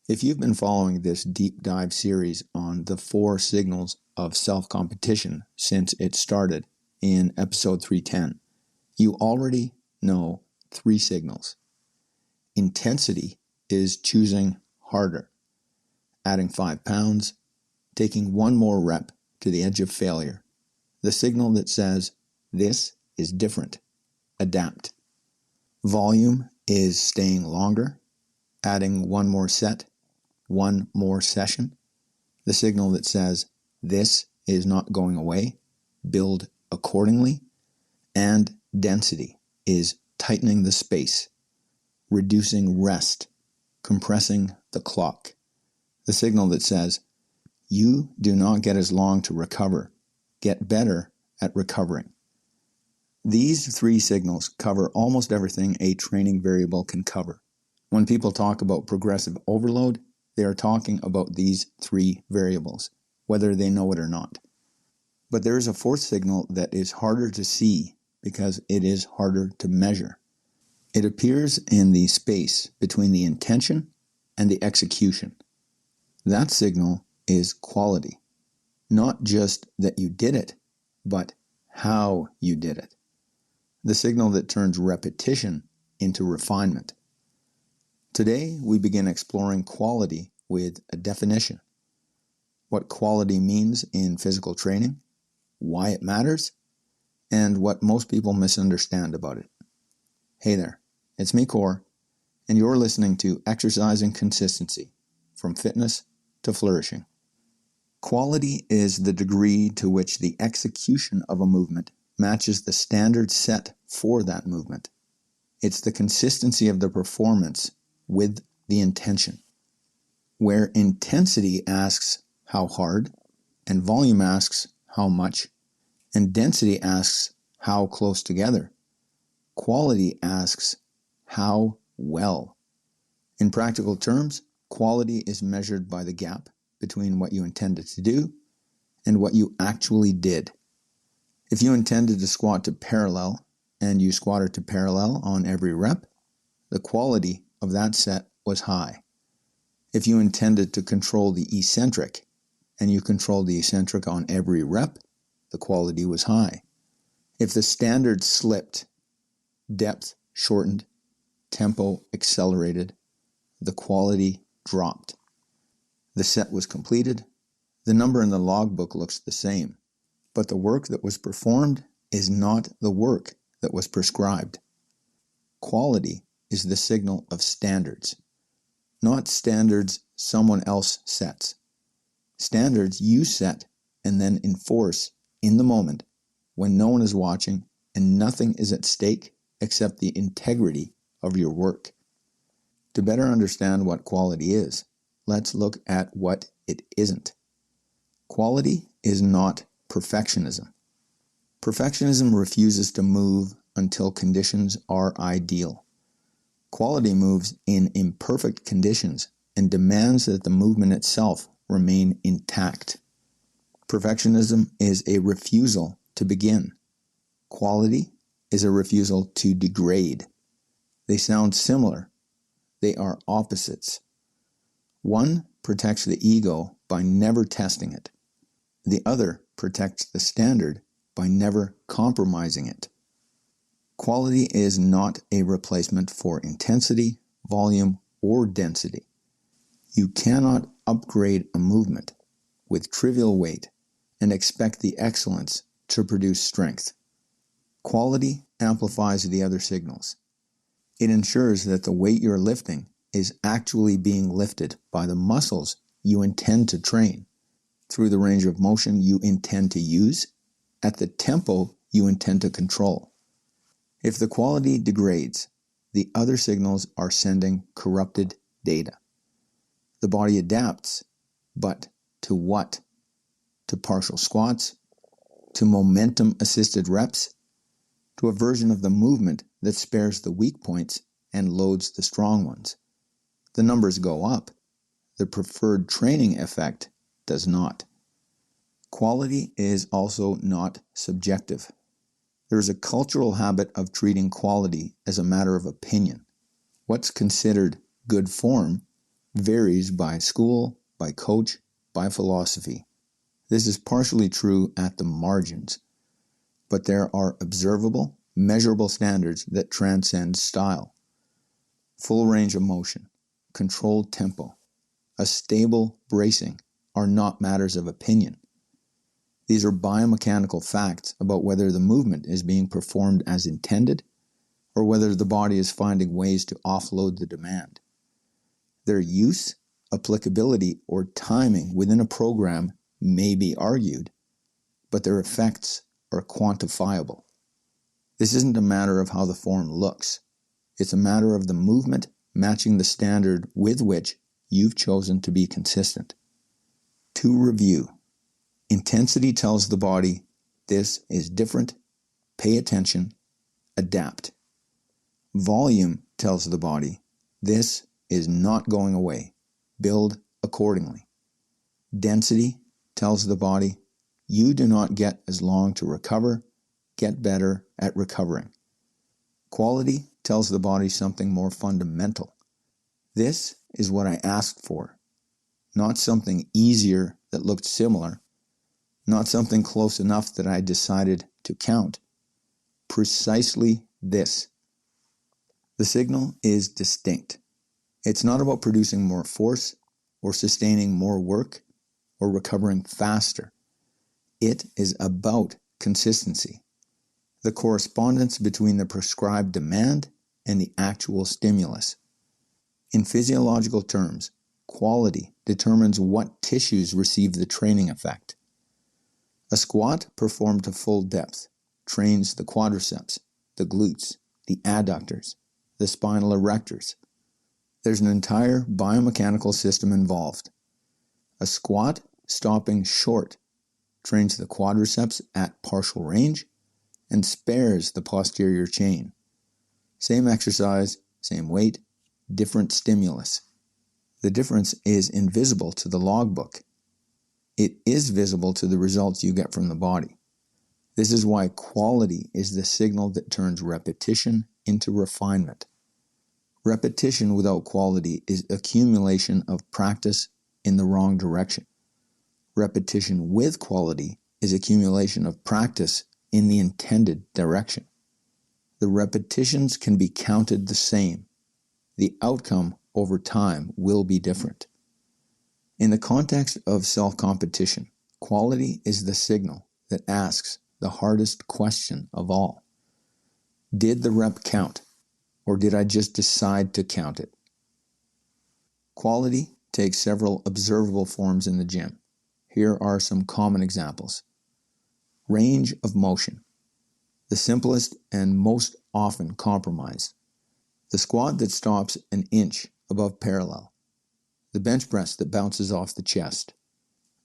If you've been following this deep dive series on the 4 signals of self-competition since it started in episode 310, you already know 3 signals. Intensity is choosing harder, adding 5 pounds, taking one more rep to the edge of failure. The signal that says, this is different. Adapt. Volume is staying longer, adding one more set, one more session. The signal that says, this is not going away. Build accordingly. And density is tightening the space, reducing rest, compressing the clock. The signal that says, you do not get as long to recover. Get better at recovering. These 3 signals cover almost everything a training variable can cover. When people talk about progressive overload, they are talking about these 3 variables, whether they know it or not. But there is a 4th signal that is harder to see because it is harder to measure. It appears in the space between the intention and the execution. That signal is quality. Not just that you did it, but how you did it. The signal that turns repetition into refinement. Today, we begin exploring quality with a definition. What quality means in physical training, why it matters, and what most people misunderstand about it. Hey there, it's me, Core, and you're listening to Exercising Consistency, from fitness to flourishing. Quality is the degree to which the execution of a movement matches the standard set for that movement. It's the consistency of the performance with the intention. Where intensity asks how hard, and volume asks how much, and density asks how close together, quality asks how well. In practical terms, quality is measured by the gap between what you intended to do and what you actually did. If you intended to squat to parallel and you squatted to parallel on every rep, the quality of that set was high. If you intended to control the eccentric and you controlled the eccentric on every rep, the quality was high. If the standard slipped, depth shortened, tempo accelerated, the quality dropped. The set was completed. The number in the logbook looks the same, but the work that was performed is not the work that was prescribed. Quality is the signal of standards, not standards someone else sets. Standards you set and then enforce in the moment when no one is watching and nothing is at stake except the integrity of your work. To better understand what quality is, let's look at what it isn't. Quality is not perfectionism. Perfectionism refuses to move until conditions are ideal. Quality moves in imperfect conditions and demands that the movement itself remain intact. Perfectionism is a refusal to begin. Quality is a refusal to degrade. They sound similar. They are opposites. One protects the ego by never testing it. The other protects the standard by never compromising it. Quality is not a replacement for intensity, volume, or density. You cannot upgrade a movement with trivial weight and expect the excellence to produce strength. Quality amplifies the other signals. It ensures that the weight you're lifting is actually being lifted by the muscles you intend to train, through the range of motion you intend to use, at the tempo you intend to control. If the quality degrades, the other signals are sending corrupted data. The body adapts, but to what? To partial squats? To momentum-assisted reps? To a version of the movement that spares the weak points and loads the strong ones. The numbers go up. The preferred training effect does not. Quality is also not subjective. There is a cultural habit of treating quality as a matter of opinion. What's considered good form varies by school, by coach, by philosophy. This is partially true at the margins, but there are observable, measurable standards that transcend style. Full range of motion, controlled tempo, a stable bracing are not matters of opinion. These are biomechanical facts about whether the movement is being performed as intended or whether the body is finding ways to offload the demand. Their use, applicability, or timing within a program may be argued, but their effects are quantifiable. This isn't a matter of how the form looks. It's a matter of the movement matching the standard with which you've chosen to be consistent. To review, intensity tells the body, this is different, pay attention, adapt. Volume tells the body, this is not going away, build accordingly. Density tells the body, you do not get as long to recover, get better at recovering. Quality tells the body something more fundamental. This is what I asked for, not something easier that looked similar, not something close enough that I decided to count. Precisely this. The signal is distinct. It's not about producing more force or sustaining more work or recovering faster. It is about consistency, the correspondence between the prescribed demand and the actual stimulus. In physiological terms, quality determines what tissues receive the training effect. A squat performed to full depth trains the quadriceps, the glutes, the adductors, the spinal erectors. There's an entire biomechanical system involved. A squat stopping short trains the quadriceps at partial range and spares the posterior chain. Same exercise, same weight, different stimulus. The difference is invisible to the logbook. It is visible to the results you get from the body. This is why quality is the signal that turns repetition into refinement. Repetition without quality is accumulation of practice in the wrong direction. Repetition with quality is accumulation of practice in the intended direction. The repetitions can be counted the same. The outcome over time will be different. In the context of self-competition, quality is the signal that asks the hardest question of all. Did the rep count, or did I just decide to count it? Quality takes several observable forms in the gym. Here are some common examples. Range of motion, the simplest and most often compromised. The squat that stops an inch above parallel. The bench press that bounces off the chest.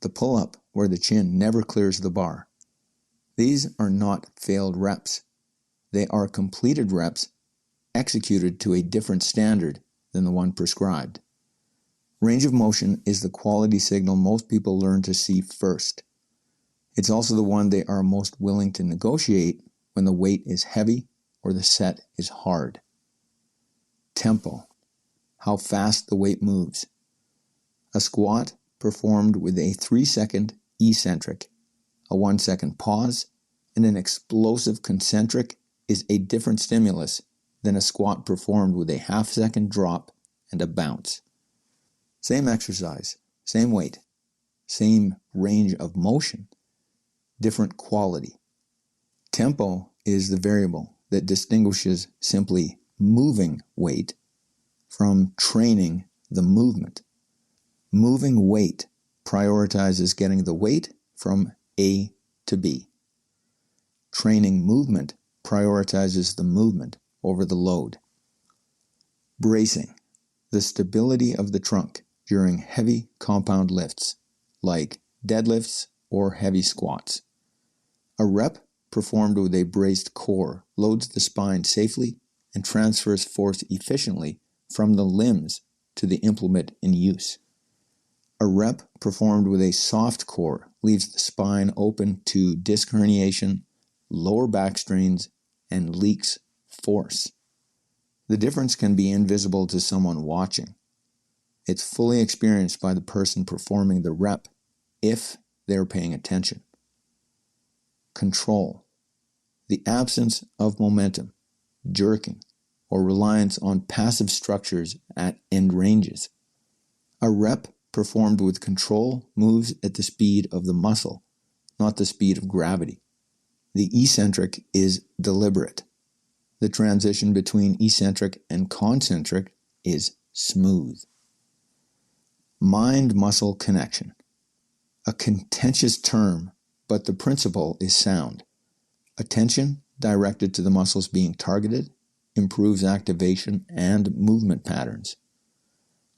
The pull-up where the chin never clears the bar. These are not failed reps. They are completed reps executed to a different standard than the one prescribed. Range of motion is the quality signal most people learn to see first. It's also the one they are most willing to negotiate when the weight is heavy or the set is hard. Tempo, how fast the weight moves. A squat performed with a 3-second eccentric, a 1-second pause, and an explosive concentric is a different stimulus than a squat performed with a half-second drop and a bounce. Same exercise, same weight, same range of motion, different quality. Tempo is the variable that distinguishes simply moving weight from training the movement. Moving weight prioritizes getting the weight from A to B. Training movement prioritizes the movement over the load. Bracing, the stability of the trunk during heavy compound lifts, like deadlifts or heavy squats. A rep performed with a braced core loads the spine safely and transfers force efficiently from the limbs to the implement in use. A rep performed with a soft core leaves the spine open to disc herniation, lower back strains, and leaks force. The difference can be invisible to someone watching. It's fully experienced by the person performing the rep if they're paying attention. Control. The absence of momentum, jerking, or reliance on passive structures at end ranges. A rep performed with control moves at the speed of the muscle, not the speed of gravity. The eccentric is deliberate. The transition between eccentric and concentric is smooth. Mind-muscle connection. A contentious term, but the principle is sound. Attention directed to the muscles being targeted improves activation and movement patterns.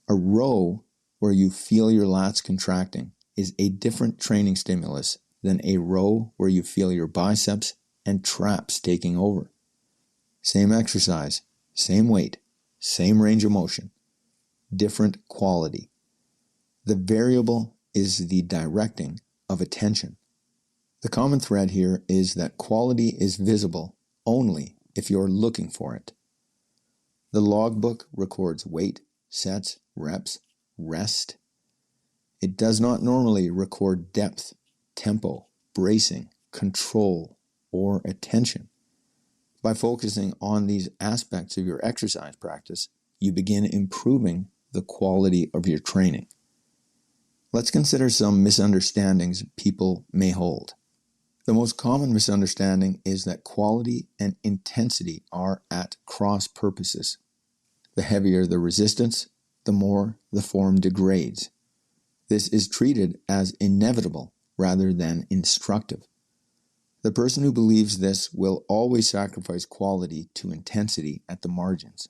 A row where you feel your lats contracting is a different training stimulus than a row where you feel your biceps and traps taking over. Same exercise, same weight, same range of motion, different quality. The variable is the directing of attention. The common thread here is that quality is visible only if you're looking for it. The logbook records weight, sets, reps, rest. It does not normally record depth, tempo, bracing, control, or attention. By focusing on these aspects of your exercise practice, you begin improving the quality of your training. Let's consider some misunderstandings people may hold. The most common misunderstanding is that quality and intensity are at cross purposes. The heavier the resistance, the more the form degrades. This is treated as inevitable rather than instructive. The person who believes this will always sacrifice quality to intensity at the margins.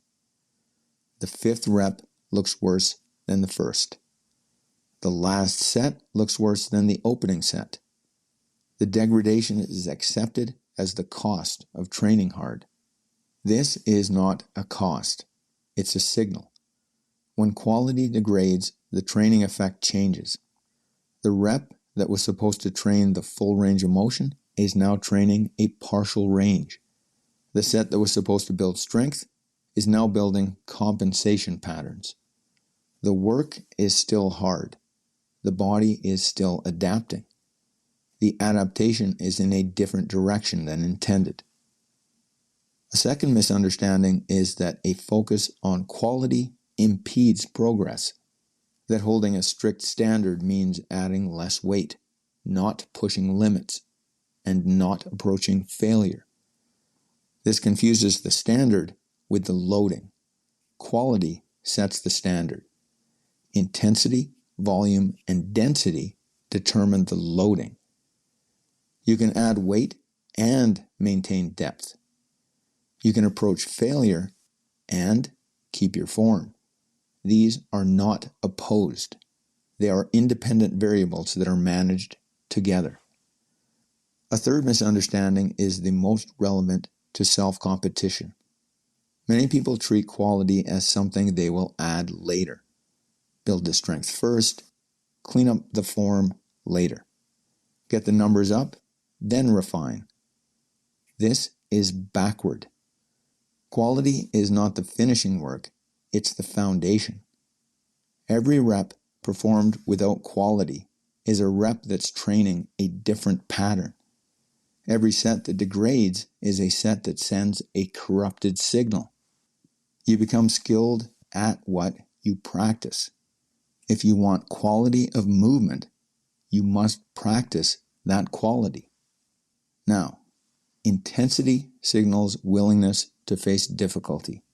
The fifth rep looks worse than the first. The last set looks worse than the opening set. The degradation is accepted as the cost of training hard. This is not a cost. It's a signal. When quality degrades, the training effect changes. The rep that was supposed to train the full range of motion is now training a partial range. The set that was supposed to build strength is now building compensation patterns. The work is still hard. The body is still adapting. The adaptation is in a different direction than intended. A second misunderstanding is that a focus on quality impedes progress, that holding a strict standard means adding less weight, not pushing limits, and not approaching failure. This confuses the standard with the loading. Quality sets the standard. Intensity, volume, and density determine the loading. You can add weight and maintain depth. You can approach failure and keep your form. These are not opposed. They are independent variables that are managed together. A third misunderstanding is the most relevant to self-competition. Many people treat quality as something they will add later. Build the strength first, clean up the form later. Get the numbers up, then refine. This is backward. Quality is not the finishing work, it's the foundation. Every rep performed without quality is a rep that's training a different pattern. Every set that degrades is a set that sends a corrupted signal. You become skilled at what you practice. If you want quality of movement, you must practice that quality. Now, intensity signals willingness to face difficulty.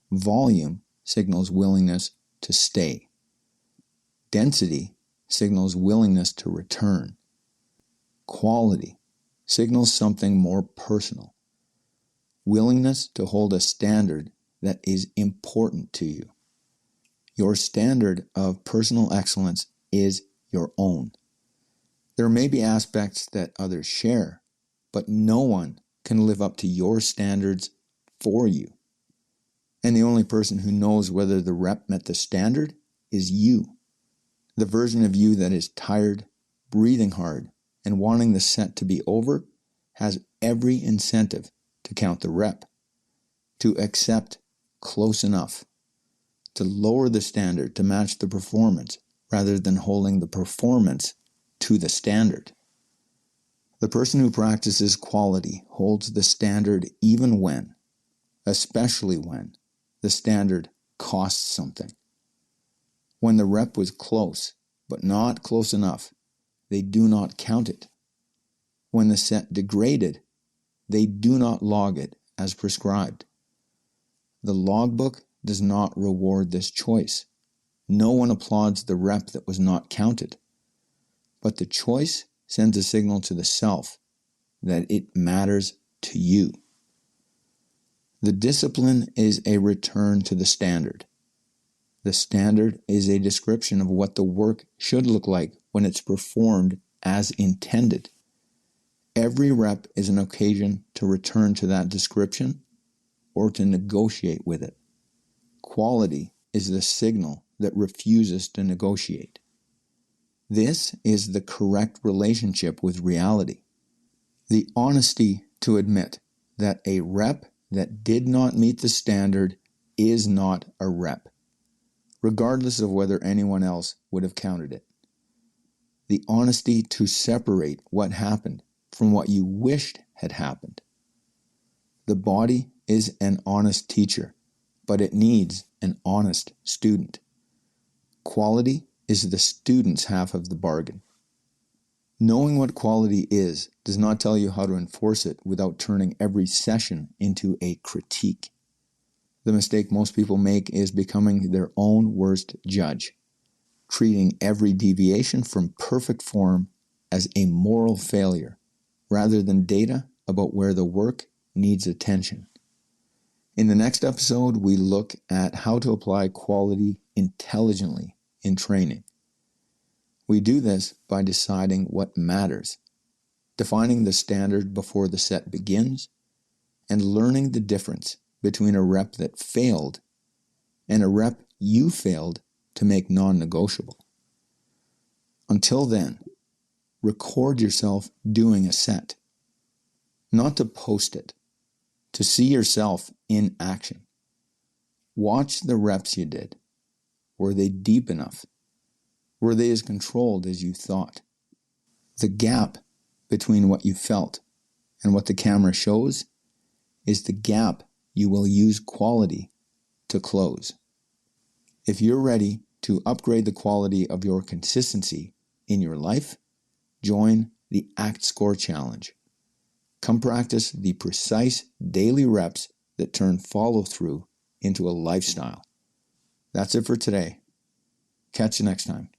Volume signals willingness to stay. Density signals willingness to return. Quality signals something more personal. Willingness to hold a standard that is important to you. Your standard of personal excellence is your own. There may be aspects that others share, but no one can live up to your standards for you. And the only person who knows whether the rep met the standard is you. The version of you that is tired, breathing hard, and wanting the set to be over has every incentive to count the rep, to accept close enough, to lower the standard to match the performance rather than holding the performance to the standard. The person who practices quality holds the standard even when, especially when, the standard costs something. When the rep was close, but not close enough, they do not count it. When the set degraded, they do not log it as prescribed. The logbook does not reward this choice. No one applauds the rep that was not counted. But the choice sends a signal to the self that it matters to you. The discipline is a return to the standard. The standard is a description of what the work should look like when it's performed as intended. Every rep is an occasion to return to that description or to negotiate with it. Quality is the signal that refuses to negotiate. This is the correct relationship with reality. The honesty to admit that a rep that did not meet the standard is not a rep, regardless of whether anyone else would have counted it. The honesty to separate what happened from what you wished had happened. The body is an honest teacher, but it needs an honest student. Quality is the student's half of the bargain. Knowing what quality is does not tell you how to enforce it without turning every session into a critique. The mistake most people make is becoming their own worst judge, treating every deviation from perfect form as a moral failure, rather than data about where the work needs attention. In the next episode, we look at how to apply quality intelligently in training. We do this by deciding what matters, defining the standard before the set begins, and learning the difference between a rep that failed and a rep you failed to make non-negotiable. Until then, record yourself doing a set, not to post it, to see yourself in action. Watch the reps you did. Were they deep enough? Were they as controlled as you thought? The gap between what you felt and what the camera shows is the gap you will use quality to close. If you're ready to upgrade the quality of your consistency in your life, join the ACT Score Challenge. Come practice the precise daily reps that turn follow-through into a lifestyle. That's it for today. Catch you next time.